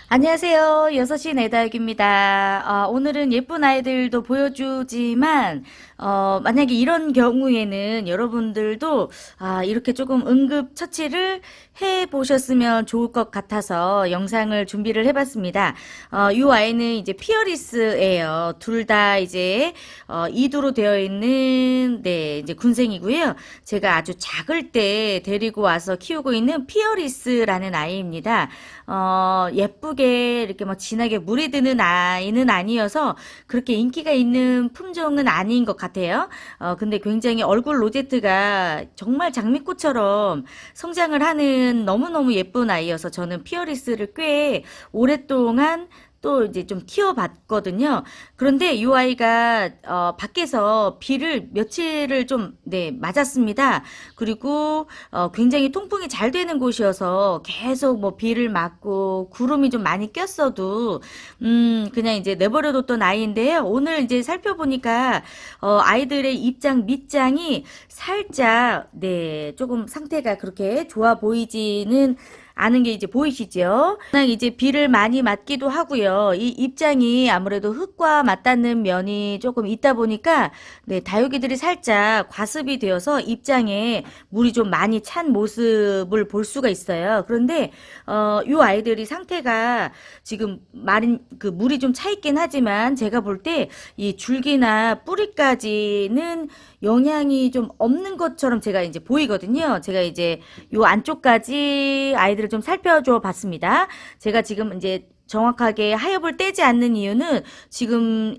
안녕하세요. 6시 내다육입니다. 오늘은 예쁜 아이들도 보여주지만, 만약에 이런 경우에는 여러분들도, 이렇게 조금 응급 처치를 해 보셨으면 좋을 것 같아서 영상을 준비를 해봤습니다. 이 아이는 이제 피어리스예요. 둘 다 이제, 이두로 되어 있는, 네, 이제 군생이고요. 제가 아주 작을 때 데리고 와서 키우고 있는 피어리스라는 아이입니다. 예쁘게 이렇게 뭐 진하게 물이 드는 아이는 아니어서 그렇게 인기가 있는 품종은 아닌 것 같아요. 근데 굉장히 얼굴 로제트가 정말 장미꽃처럼 성장을 하는 너무너무 예쁜 아이여서 저는 피어리스를 꽤 오랫동안 또 이제 좀 키워봤거든요. 그런데 이 아이가 밖에서 비를 며칠을 좀 네, 맞았습니다. 그리고 굉장히 통풍이 잘 되는 곳이어서 계속 뭐 비를 맞고 구름이 좀 많이 꼈어도 그냥 이제 내버려뒀던 아이인데요. 오늘 이제 살펴보니까 아이들의 입장 밑장이 살짝 네, 조금 상태가 그렇게 좋아 보이지는 아는 게 이제 보이시죠? 그냥 이제 비를 많이 맞기도 하고요. 이 입장이 아무래도 흙과 맞닿는 면이 조금 있다 보니까 네, 다육이들이 살짝 과습이 되어서 입장에 물이 좀 많이 찬 모습을 볼 수가 있어요. 그런데 이 아이들이 상태가 지금 마른 그 물이 좀 차 있긴 하지만 제가 볼 때 이 줄기나 뿌리까지는 영향이 좀 없는 것처럼 제가 이제 보이거든요. 제가 이제 요 안쪽까지 아이들을 좀 살펴줘 봤습니다. 제가 지금 이제 정확하게 하엽을 떼지 않는 이유는 지금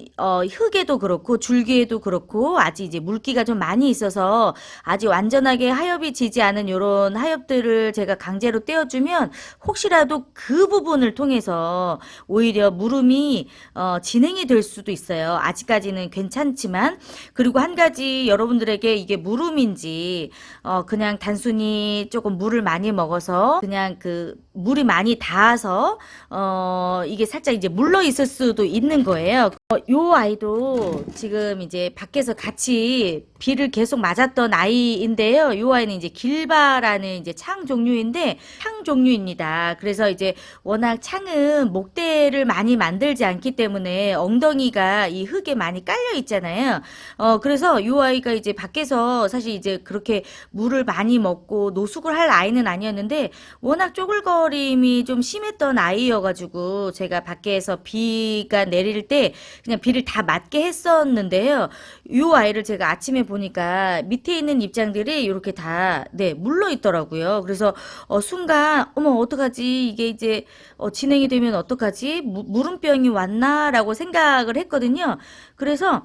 흙에도 그렇고 줄기에도 그렇고 아직 이제 물기가 좀 많이 있어서 아직 완전하게 하엽이 지지 않은 요런 하엽들을 제가 강제로 떼어주면 혹시라도 그 부분을 통해서 오히려 물음이 진행이 될 수도 있어요. 아직까지는 괜찮지만 그리고 한 가지 여러분들에게 이게 물음인지 그냥 단순히 조금 물을 많이 먹어서 그냥 그 물이 많이 닿아서 이게 살짝 이제 물러 있을 수도 있는 거예요. 요 아이도 지금 이제 밖에서 같이 비를 계속 맞았던 아이인데요. 요 아이는 이제 길바라는 이제 창 종류인데 창 종류입니다. 그래서 이제 워낙 창은 목대를 많이 만들지 않기 때문에 엉덩이가 이 흙에 많이 깔려 있잖아요. 그래서 요 아이가 이제 밖에서 사실 이제 그렇게 물을 많이 먹고 노숙을 할 아이는 아니었는데 워낙 쪼글거림이 좀 심했던 아이여가지고 제가 밖에서 비가 내릴 때 그냥 비를 다 맞게 했었는데요. 요 아이를 제가 아침에 보니까 밑에 있는 입장들이 이렇게 다, 네, 물러 있더라고요. 그래서, 순간, 어머, 어떡하지? 이게 이제, 진행이 되면 어떡하지? 물음병이 왔나라고 생각을 했거든요. 그래서,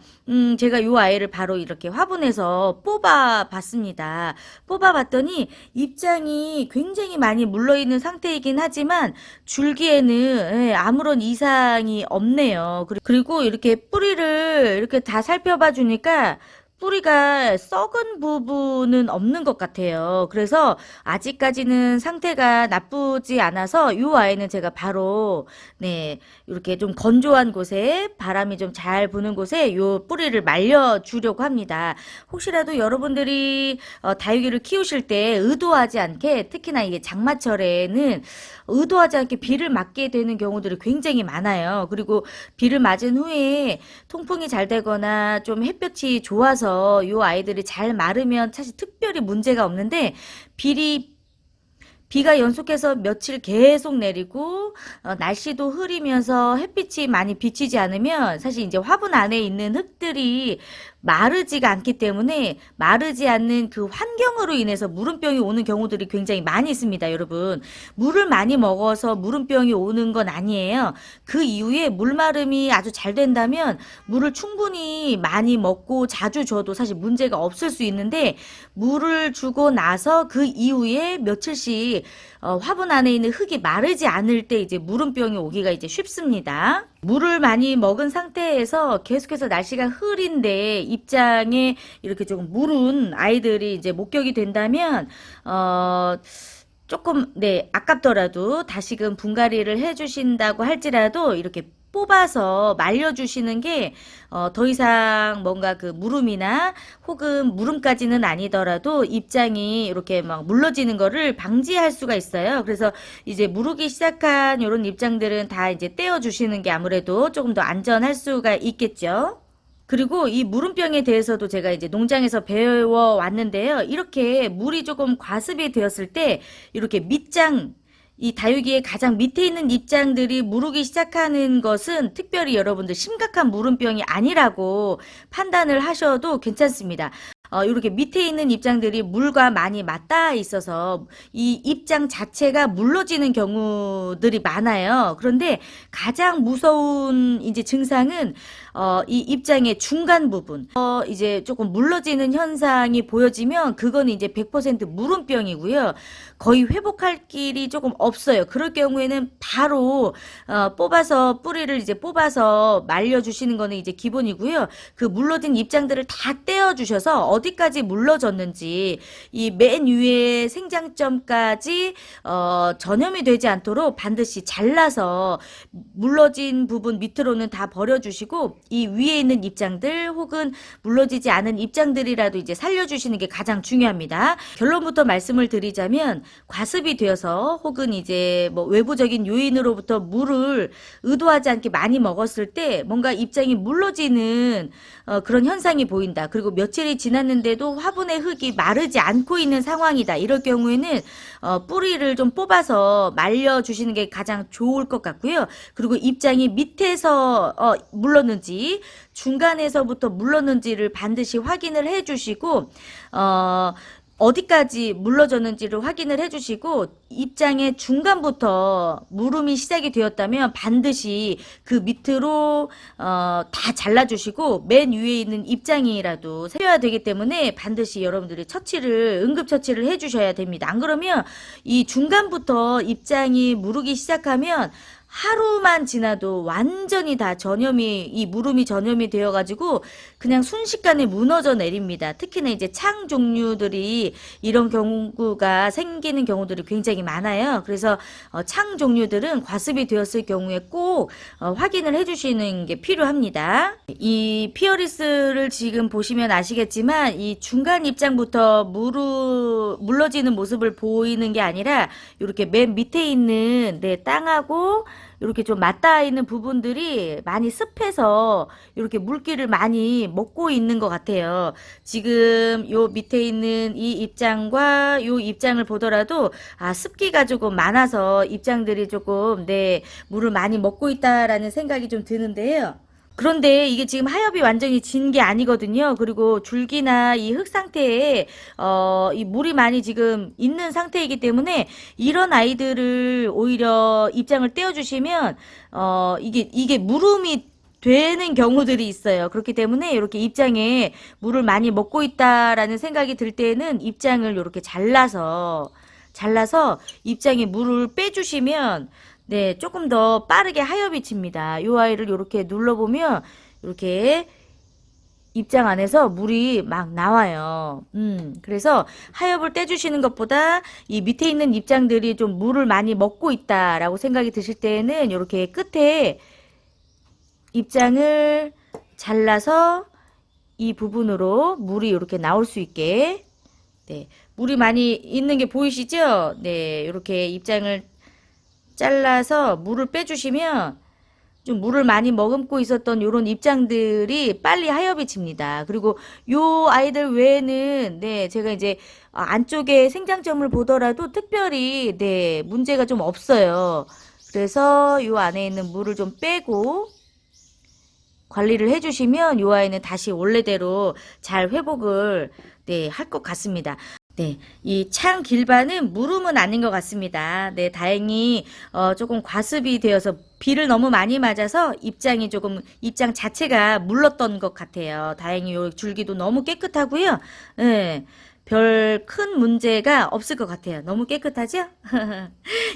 제가 요 아이를 바로 이렇게 화분에서 뽑아 봤습니다. 뽑아 봤더니 입장이 굉장히 많이 물러 있는 상태이긴 하지만 줄기에는 예, 아무런 이상이 없네요. 그리고 이렇게 뿌리를 이렇게 다 살펴봐 주니까 뿌리가 썩은 부분은 없는 것 같아요. 그래서 아직까지는 상태가 나쁘지 않아서 이 아이는 제가 바로 네 이렇게 좀 건조한 곳에 바람이 좀 잘 부는 곳에 이 뿌리를 말려 주려고 합니다. 혹시라도 여러분들이 다육이를 키우실 때 의도하지 않게 특히나 이게 장마철에는 의도하지 않게 비를 맞게 되는 경우들이 굉장히 많아요. 그리고 비를 맞은 후에 통풍이 잘 되거나 좀 햇볕이 좋아서 이 아이들이 잘 마르면 사실 특별히 문제가 없는데 비리 비가 연속해서 며칠 계속 내리고 날씨도 흐리면서 햇빛이 많이 비치지 않으면 사실 이제 화분 안에 있는 흙들이 마르지가 않기 때문에 마르지 않는 그 환경으로 인해서 물음병이 오는 경우들이 굉장히 많이 있습니다, 여러분. 물을 많이 먹어서 물음병이 오는 건 아니에요. 그 이후에 물마름이 아주 잘 된다면 물을 충분히 많이 먹고 자주 줘도 사실 문제가 없을 수 있는데 물을 주고 나서 그 이후에 며칠씩 화분 안에 있는 흙이 마르지 않을 때 이제 물음병이 오기가 이제 쉽습니다. 물을 많이 먹은 상태에서 계속해서 날씨가 흐린데 입장에 이렇게 조금 무른 아이들이 이제 목격이 된다면 조금 네 아깝더라도 다시금 분갈이를 해주신다고 할지라도 이렇게 뽑아서 말려주시는 게, 더 이상 뭔가 그 물음이나 혹은 물음까지는 아니더라도 입장이 이렇게 막 물러지는 거를 방지할 수가 있어요. 그래서 이제 무르기 시작한 이런 입장들은 다 이제 떼어주시는 게 아무래도 조금 더 안전할 수가 있겠죠. 그리고 이 물음병에 대해서도 제가 이제 농장에서 배워 왔는데요. 이렇게 물이 조금 과습이 되었을 때 이렇게 밑장, 이 다육이의 가장 밑에 있는 입장들이 무르기 시작하는 것은 특별히 여러분들 심각한 물음병이 아니라고 판단을 하셔도 괜찮습니다. 이렇게 밑에 있는 입장들이 물과 많이 맞닿아 있어서 이 입장 자체가 물러지는 경우들이 많아요. 그런데 가장 무서운 이제 증상은 이 입장의 중간 부분, 이제 조금 물러지는 현상이 보여지면 그거는 이제 100% 물음병이고요. 거의 회복할 길이 조금 없어요. 그럴 경우에는 바로 뽑아서 뿌리를 이제 뽑아서 말려주시는 거는 이제 기본이고요. 그 물러진 입장들을 다 떼어주셔서 어디까지 물러졌는지 이 맨 위에 생장점까지 전염이 되지 않도록 반드시 잘라서 물러진 부분 밑으로는 다 버려주시고 이 위에 있는 입장들 혹은 물러지지 않은 입장들이라도 이제 살려주시는 게 가장 중요합니다. 결론부터 말씀을 드리자면 과습이 되어서 혹은 이제 뭐 외부적인 요인으로부터 물을 의도하지 않게 많이 먹었을 때 뭔가 입장이 물러지는 그런 현상이 보인다. 그리고 며칠이 지났는데도 화분의 흙이 마르지 않고 있는 상황이다. 이럴 경우에는 뿌리를 좀 뽑아서 말려주시는 게 가장 좋을 것 같고요. 그리고 입장이 밑에서 물렀는지 중간에서부터 물렀는지를 반드시 확인을 해주시고 어디까지 물러졌는지를 확인을 해주시고 입장의 중간부터 물음이 시작이 되었다면 반드시 그 밑으로 다 잘라주시고 맨 위에 있는 입장이라도 세워야 되기 때문에 반드시 여러분들이 응급처치를 해주셔야 됩니다. 안 그러면 이 중간부터 입장이 무르기 시작하면 하루만 지나도 완전히 다 이 물음이 전염이 되어가지고 그냥 순식간에 무너져 내립니다. 특히나 이제 창 종류들이 이런 경우가 생기는 경우들이 굉장히 많아요. 그래서 창 종류들은 과습이 되었을 경우에 꼭 확인을 해주시는 게 필요합니다. 이 피어리스를 지금 보시면 아시겠지만 이 중간 입장부터 물러지는 모습을 보이는 게 아니라 이렇게 맨 밑에 있는 땅하고 이렇게 좀 맞닿아 있는 부분들이 많이 습해서 이렇게 물기를 많이 먹고 있는 것 같아요. 지금 요 밑에 있는 이 입장과 요 입장을 보더라도 습기가 조금 많아서 입장들이 조금 물을 많이 먹고 있다라는 생각이 좀 드는데요. 그런데 이게 지금 하엽이 완전히 진 게 아니거든요. 그리고 줄기나 이 흙 상태에 이 물이 많이 지금 있는 상태이기 때문에 이런 아이들을 오히려 입장을 떼어주시면 이게 물음이 되는 경우들이 있어요. 그렇기 때문에 이렇게 입장에 물을 많이 먹고 있다라는 생각이 들 때는 입장을 이렇게 잘라서 입장에 물을 빼주시면 조금 더 빠르게 하엽이 칩니다. 이 아이를 이렇게 눌러보면 이렇게 입장 안에서 물이 막 나와요. 그래서 하엽을 떼주시는 것보다 이 밑에 있는 입장들이 좀 물을 많이 먹고 있다라고 생각이 드실 때는 이렇게 끝에 입장을 잘라서 이 부분으로 물이 이렇게 나올 수 있게 물이 많이 있는 게 보이시죠? 이렇게 입장을 잘라서 물을 빼주시면 좀 물을 많이 머금고 있었던 이런 입장들이 빨리 하엽이 칩니다. 그리고 요 아이들 외에는 제가 이제 안쪽에 생장점을 보더라도 특별히 문제가 좀 없어요. 그래서 요 안에 있는 물을 좀 빼고 관리를 해주시면 요 아이는 다시 원래대로 잘 회복을 할 것 같습니다. 이 창 길반은 물음은 아닌 것 같습니다. 다행히 조금 과습이 되어서 비를 너무 많이 맞아서 입장 자체가 물렀던 것 같아요. 다행히 요 줄기도 너무 깨끗하고요. 별 큰 문제가 없을 것 같아요. 너무 깨끗하죠?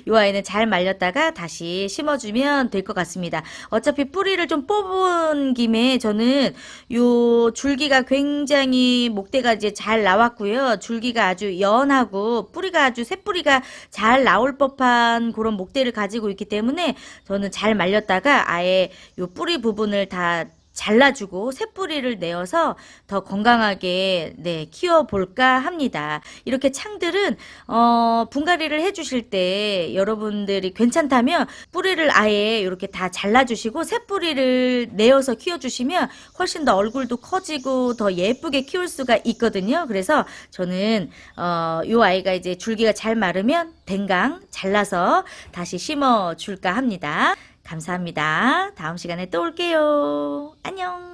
이 아이는 잘 말렸다가 다시 심어주면 될 것 같습니다. 어차피 뿌리를 좀 뽑은 김에 저는 요 줄기가 굉장히 목대가 이제 잘 나왔고요. 줄기가 아주 연하고 뿌리가 아주 새뿌리가 잘 나올 법한 그런 목대를 가지고 있기 때문에 저는 잘 말렸다가 아예 요 뿌리 부분을 다 잘라주고 새뿌리를 내어서 더 건강하게 네, 키워볼까 합니다. 이렇게 창들은 분갈이를 해주실 때 여러분들이 괜찮다면 뿌리를 아예 이렇게 다 잘라주시고 새뿌리를 내어서 키워주시면 훨씬 더 얼굴도 커지고 더 예쁘게 키울 수가 있거든요. 그래서 저는 요 아이가 이제 줄기가 잘 마르면 댕강 잘라서 다시 심어줄까 합니다. 감사합니다. 다음 시간에 또 올게요. 안녕.